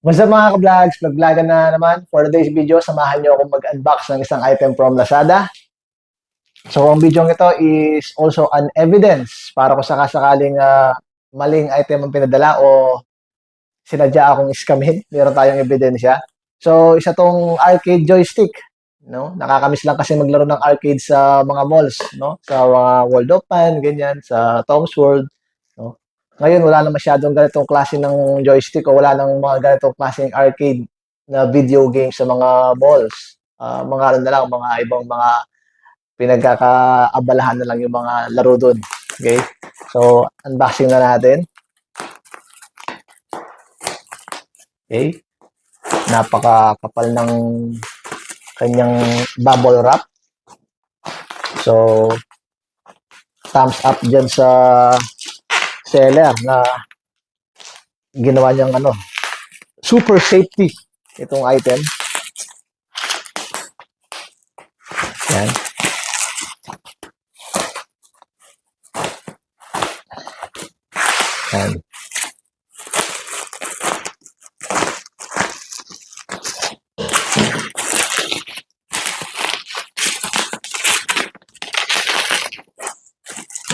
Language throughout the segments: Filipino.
What's up mga ka-vlogs? Vlog-vlogan na naman. For today's video, samahan niyo akong mag-unbox ng isang item from Lazada. So, ang video ito is also an evidence para kung sakasakaling maling item ang pinadala o sinadya akong iskamin. Meron tayong ebidensya. So, isa tong arcade joystick. No? Nakakamiss lang kasi maglaro ng arcade sa mga malls. No? Sa mga World of Pan, ganyan. Sa Tom's World. No? Ngayon, wala na masyadong ganitong klase ng joystick o wala nang mga ganitong klaseng arcade na video games sa mga malls. Mga ano na lang, mga ibang mga pinagkakaabalahan na lang yung mga laro doon. Okay? So, unboxing na natin. Okay? Napakakapal ng kanyang bubble wrap. So, thumbs up dyan sa seller na ginawa niyang super safety itong item. Yan. Yan.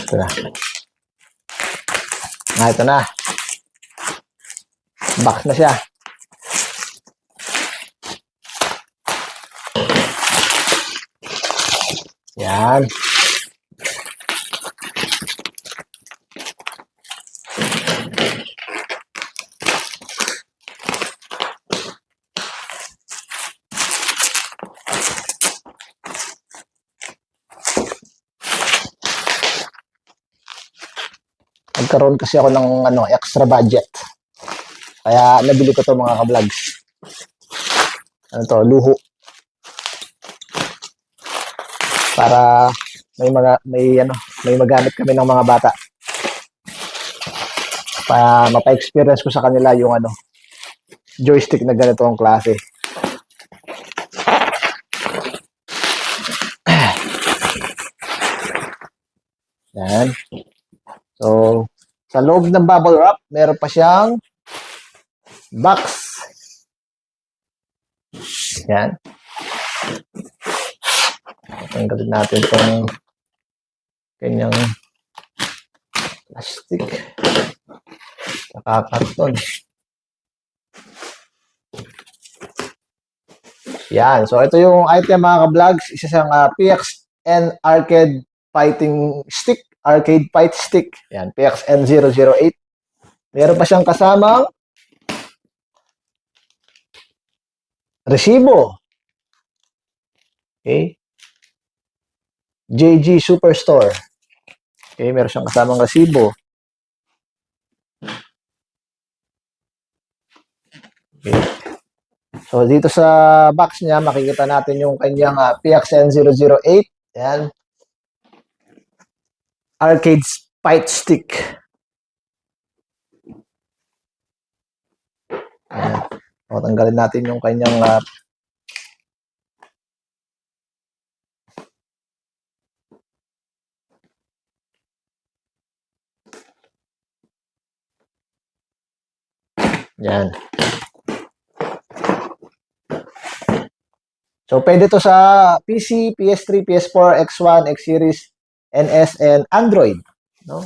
Ito na. Ito na. Box na siya. Yan. Nagkaroon kasi ako ng extra budget. Kaya nabili ko to mga ka-vlogs. Ano to, luho. Para may magamit kami ng mga bata. Para mapa-experience ko sa kanila yung joystick na ganito ang klase. Yan. So, sa loob ng bubble wrap, meron pa siyang box. Yan. Tanggalin natin itong kanyang plastic. Saka karton. Yan. So, ito yung item mga ka-vlogs. Isa siyang PXN Arcade Fighting Stick. Arcade Fight Stick. Yan. PXN 008. Meron pa siyang kasamang resibo. Okay. JG Superstore. Okay. Meron siyang kasamang resibo. Okay. So, dito sa box niya, makikita natin yung kanyang PXN 008. Yan. Arcade Fight Stick. Ayan. O, tanggalin natin yung kanyang yan. So, pwede to sa PC, PS3, PS4, X1, X Series, NS, and Android. No?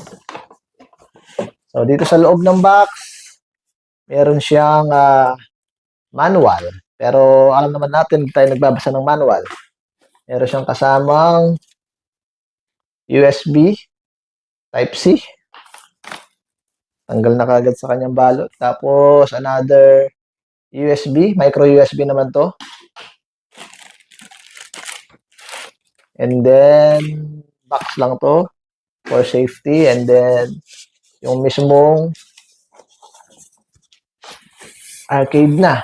So, dito sa loob ng box, meron siyang manual. Pero alam naman natin, tayo nagbabasa ng manual. Meron siyang kasamang USB, Type-C. Tanggal na kagad sa kanyang balot. Tapos, another USB, micro USB naman to. And then, box lang to for safety. And then, yung mismong arcade na.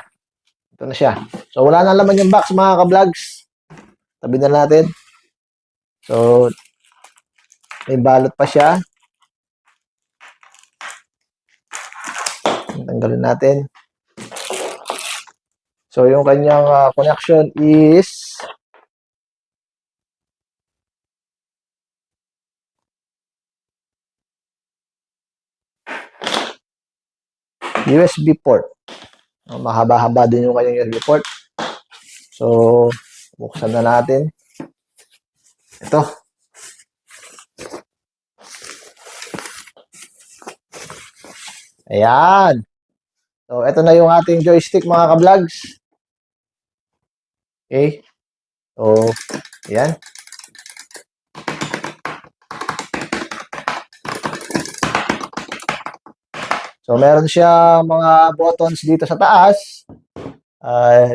Ito na siya. So, wala na laman yung box, mga ka-vlogs. Tabi na natin. So, may balot pa siya. Tanggalin natin. So, yung kanyang connection is USB port. Mahaba-haba din yung kanyang report. So, buksan na natin. Ito. Ayan. So, ito na yung ating joystick mga ka-vlogs. Okay. So, ayan. So, meron siyang mga buttons dito sa taas.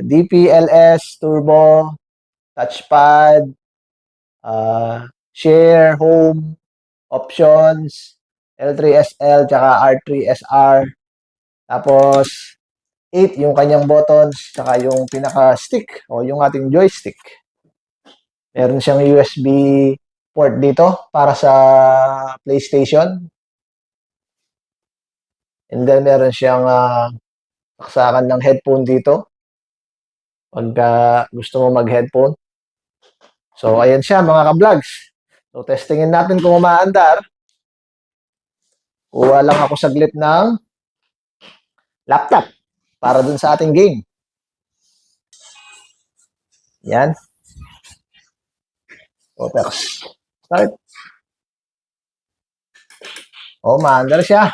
DPLS, turbo, touchpad, share, home, options, L3SL, tsaka R3SR. Tapos, 8 yung kanyang buttons, tsaka yung pinaka-stick o yung ating joystick. Meron siyang USB port dito para sa PlayStation. And then, meron siyang saksakan ng headphone dito. Pagka gusto mo mag-headphone. So, ayan siya mga ka-vlogs. So, testingin natin kung umaandar. Kuha lang ako saglit ng laptop para dun sa ating game. Yan. O, start. O, umaandar siya.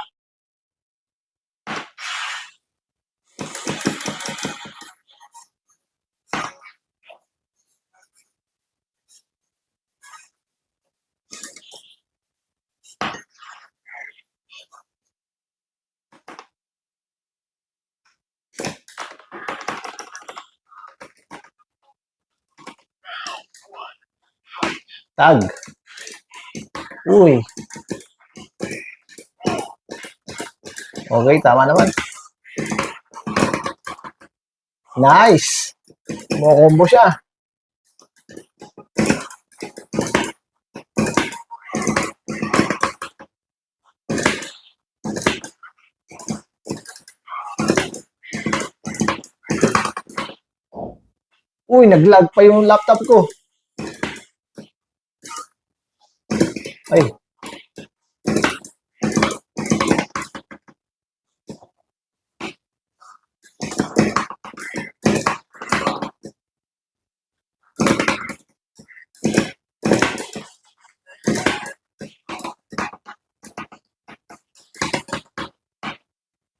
Tag. Uy. Okay, tama naman. Nice. Mo-combo siya. Uy, nag-lag pa yung laptop ko. Ay.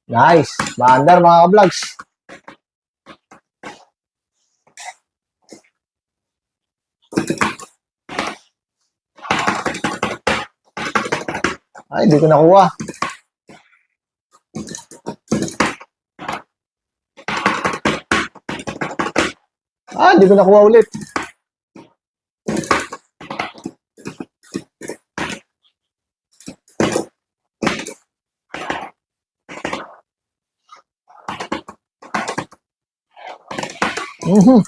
Nice. Maandar mga ka-vlogs. Ay, hindi ko nakuha. Hindi ko nakuha ulit. Mhm.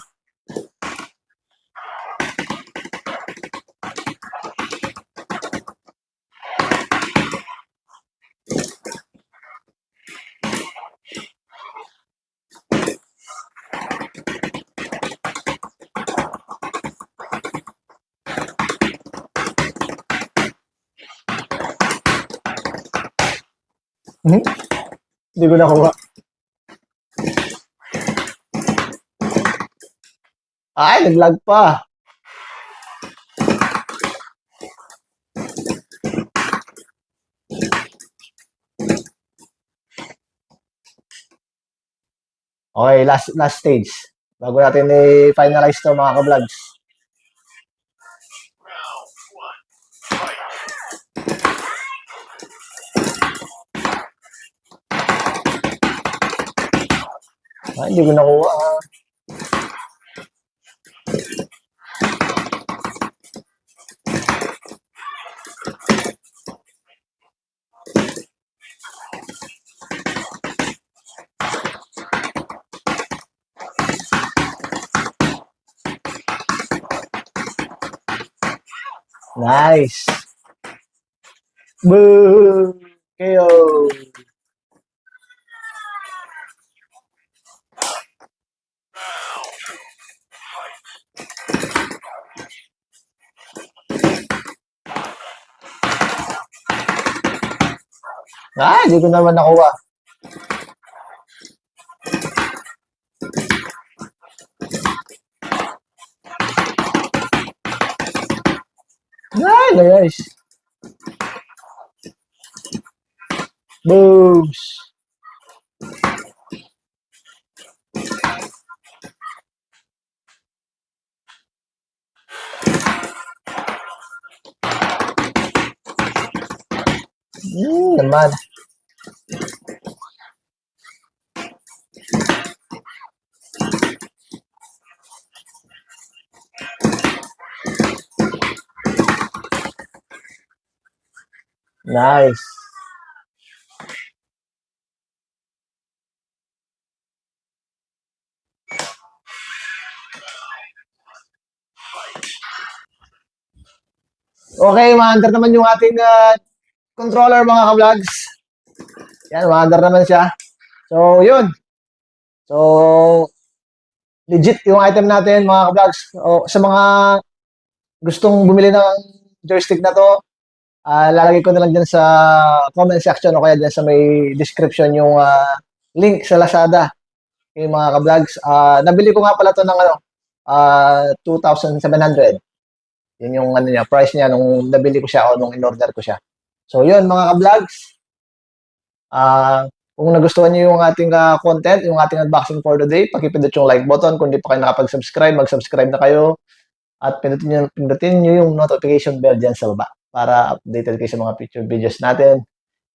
Hindi ko nakuha. Ay, nag-lag pa. Okay, last stage. Bago natin i-finalize to mga ka-vlogs. Ay, hindi ko nakuha. Nice. Boo! KO. Hindi ko naman nakuha. Nice. Booms. Naman. Nice. Okay, ma-under naman yung ating controller mga ka-vlogs. Yan, ma-under naman siya. So, yun. So, legit yung item natin mga ka-vlogs. O, sa mga gustong bumili ng joystick na to, lalagay ko na lang dyan sa comment section o kaya dyan sa may description yung link sa Lazada. Okay, mga ka-vlogs. Nabili ko nga pala to ng 2,700. Yun yung ano niya, price niya nung nabili ko siya o nung in-order ko siya. So, yun mga ka-vlogs. Kung nagustuhan niyo yung ating content, yung ating unboxing for today, pakipindot yung like button. Kung di pa kayo nakapag-subscribe, mag-subscribe na kayo. At pindutin niyo yung notification bell dyan sa baba para updated kayo sa mga future videos natin.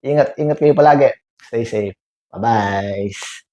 Ingat kayo palagi. Stay safe. Bye-bye.